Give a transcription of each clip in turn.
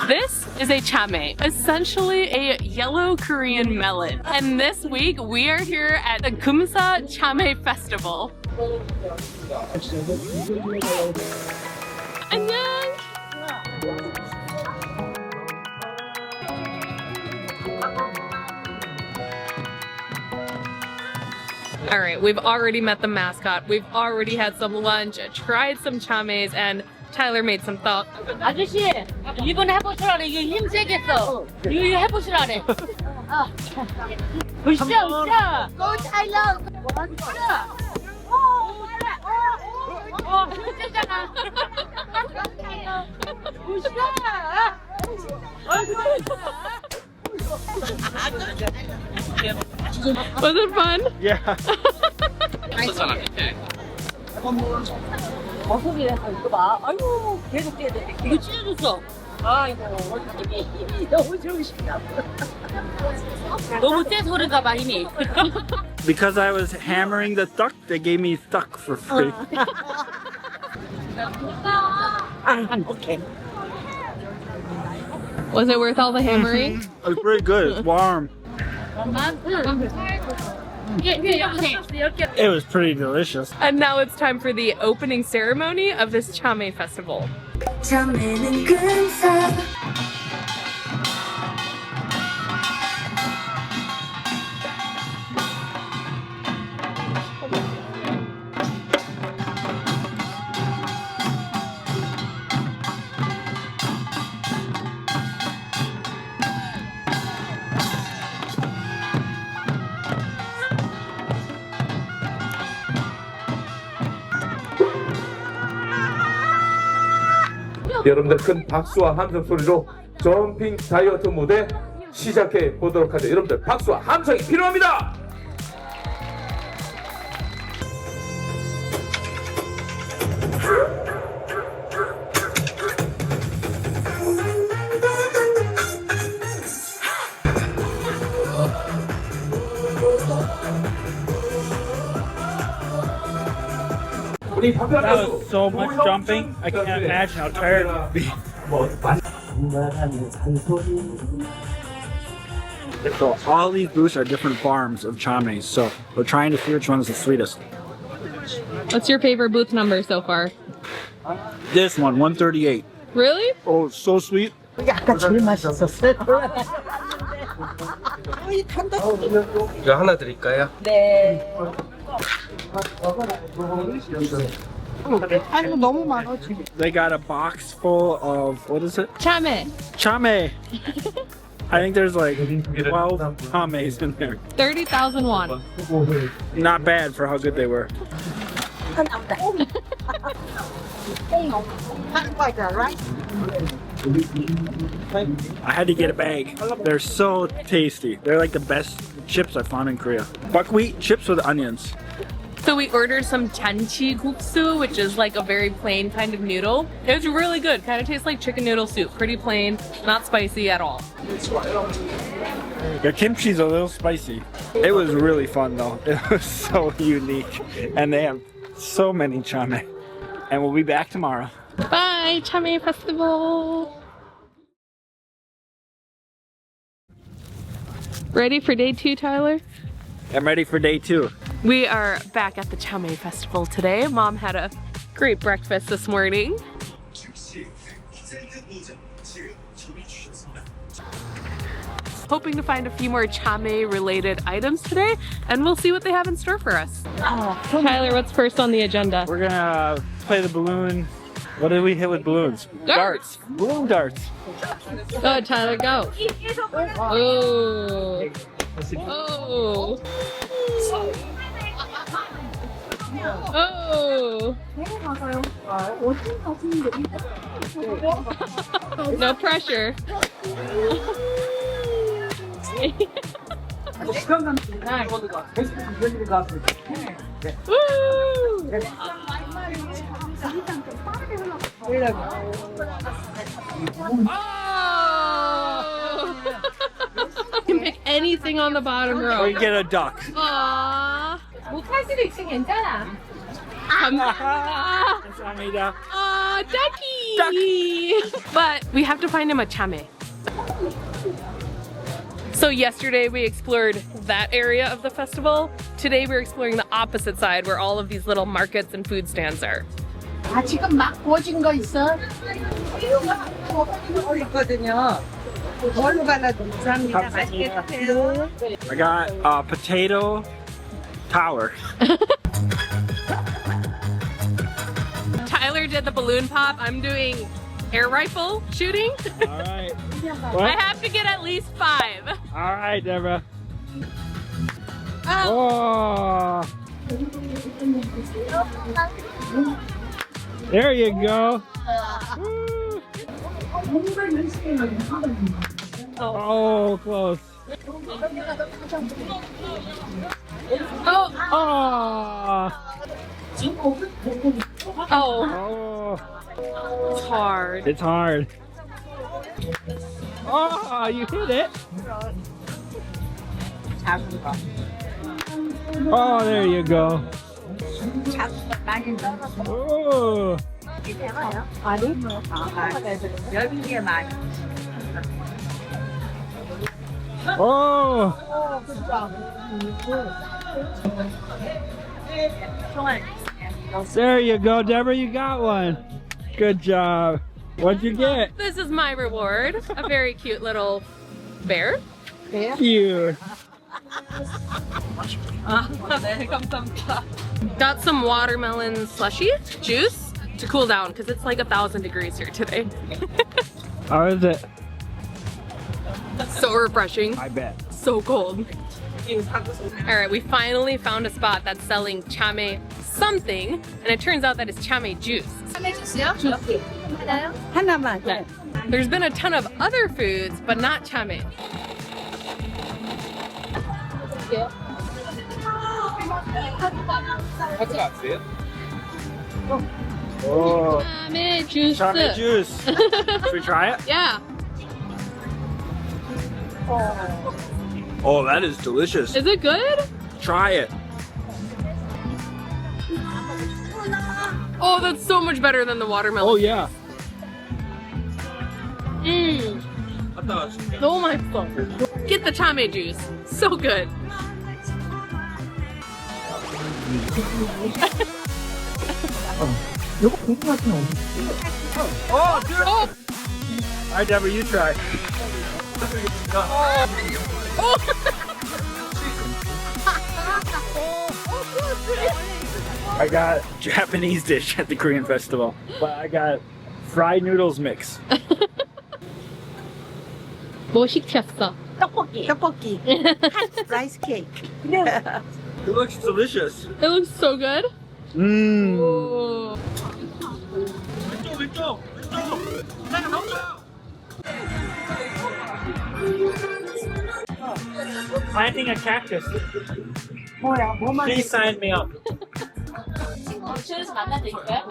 This is a chamoe, essentially a yellow Korean melon. And this week we are here at the Geumsa Chamoe Festival. 안녕! All right, we've already met the mascot. We've already had some lunch, tried some chamoes, and Tyler made some thought. 아저씨, 이번 해보시라네. 이거 힘 세겠어. 이거 해보시라네. 으쌰, 으쌰. Go Tyler. 힘세잖아. Was it fun? Yeah. 버섯이라서 이거 봐. 아이고, 계속 뛰어야 돼. 이거 찢어졌어. 아이고, 힘이 너무 좋으시다. 너무 세서 그런가 봐, 힘이. Because I was hammering the duck, they gave me duck for free. Okay. Was it worth all the hammering? It was pretty good. It's warm. It was pretty delicious. And now it's time for the opening ceremony of this Chamoe Festival. 여러분들 큰 박수와 함성 소리로 점핑 다이어트 무대 시작해 보도록 하죠. 여러분들 박수와 함성이 필요합니다. That was so much jumping. I can't imagine how tired it would be. So all these booths are different farms of chamoes. So we're trying to see which one's the sweetest. What's your favorite booth number so far? This one, 138. Really? Oh, it's so sweet. 약간 제일 맛있었어요. 이거 하나 드릴까요? 네. They got a box full of, what is it? Chamoe. Chame. I think there's like 12 chames in there. 30,000 won. Not bad for how good they were. I had to get a bag. They're so tasty. They're like the best chips I found in Korea. Buckwheat chips with onions. So we ordered some janchi guksu, which is like a very plain kind of noodle. It was really good. Kind of tastes like chicken noodle soup. Pretty plain, not spicy at all. Their kimchi's a little spicy. It was really fun though. It was so unique. And they have so many chame. And we'll be back tomorrow. Bye, Chamoe Festival. Ready for day 2, Tyler? I'm ready for day 2. We are back at the Chamoe Festival today. Mom had a great breakfast this morning. Hoping to find a few more chamoe related items today, and we'll see what they have in store for us. Tyler, what's first on the agenda? We're gonna play the balloon. What did we hit with balloons? Darts. Balloon darts. Go ahead, Tyler, go. Oh. Oh. Oh. No pressure. You can pick anything on the bottom row. Or you get a duck. Aww. 못할 수도 있지, 괜찮아. 감사합니다. 감사합니다. 아. Aw, ducky! But we have to find him a chamoe. So yesterday we explored that area of the festival. Today we're exploring the opposite side where all of these little markets and food stands are. 아, 지금 막 구워진 거 있어? 있거든요. 뭘로 갈아도 감사합니다. 맛있게 드세요. I got a potato tower. Tyler did the balloon pop. I'm doing air rifle shooting. All right. I have to get at least 5. All right, Deborah. Oh. There you go. Woo. Oh, close. Oh, Oh. oh, Oh. it's hard. It's hard. Oh, you hit it. Oh, there you go. Oh. Oh. There you go, Deborah. You got one. Good job. What'd you get? This is my reward. A very cute little bear. Cute. Got some watermelon slushy juice to cool down because it's like 1,000 degrees here today. How is it? So refreshing. I bet. So cold. Alright, we finally found a spot that's selling chamoe something, and it turns out that it's chamoe juice. 하나만. There's been a ton of other foods, but not chamoe. Oh. Chamoe juice. Chamoe juice. Should we try it? Yeah. Oh, that is delicious. Is it good? Try it. Oh, that's so much better than the watermelon. Oh, yeah. Mmm. 너무 맛있어. Get the chamoe juice. So good. Oh, dude. Oh. All right, Deborah, you try. I got Japanese dish at the Korean festival, but I got fried noodles mix. 뭐 시켰어? 떡볶이. 라이스 케이크. It looks delicious. It looks so good. Mmm. Oh. Planting a cactus. Please sign me up. 주에서 만나드릴까요?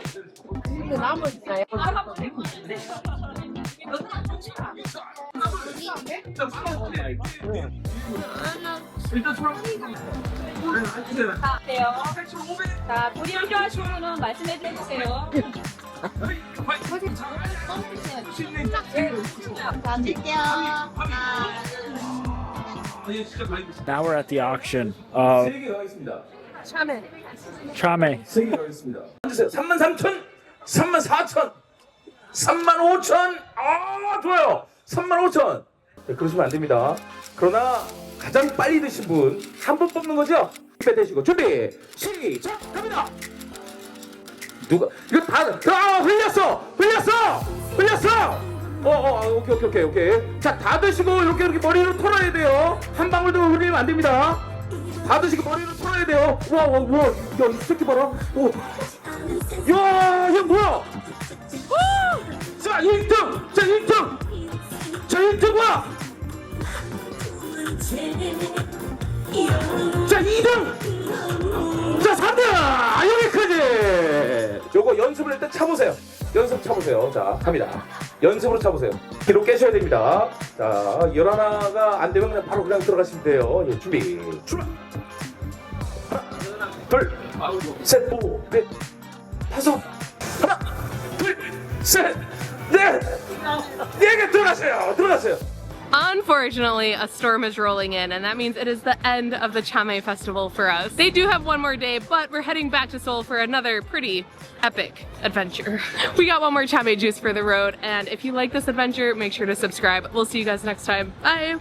자, 불이 필요하신 분은 말씀해 주세요. Now we're at the auction of 3개 가겠습니다. chamoe. chamoe. 3개 가겠습니다. 앉으세요. 33,000, 34,000, 35,000. 아, 좋아요. 35,000. 네, 그러시면 안 됩니다. 그러나 가장 빨리 드신 분 한 번 뽑는 거죠? 준비 되시고 준비 시작 갑니다. 누가 이거 다 흘렸어. 오케이. 자, 다 드시고 이렇게 머리로 털어야 돼요. 한 방울도 흘리면 안 됩니다. 다 드시고 머리로 털어야 돼요. 와, 야, 이 새끼 봐라. 오, 야, 형 뭐야? 자, 1등, 자, 1등 뭐야? 자, 2등, 자, 3등. 여기까지. 요거 연습을 일단 차보세요. 자, 갑니다. 연습으로 차보세요. 기록 깨셔야 됩니다. 자, 11가 안 되면 그냥 들어가시면 돼요. 예, 준비. 출발. 하나, 둘, 셋, 오, 넷, 다섯. 하나, 둘, 셋, 넷, 네 개 들어가세요. 들어가세요. Unfortunately, a storm is rolling in, and that means it is the end of the Chamoe festival for us. They do have one more day, but we're heading back to Seoul for another pretty epic adventure. We got one more Chamoe juice for the road, and if you like this adventure, make sure to subscribe. We'll see you guys next time. Bye!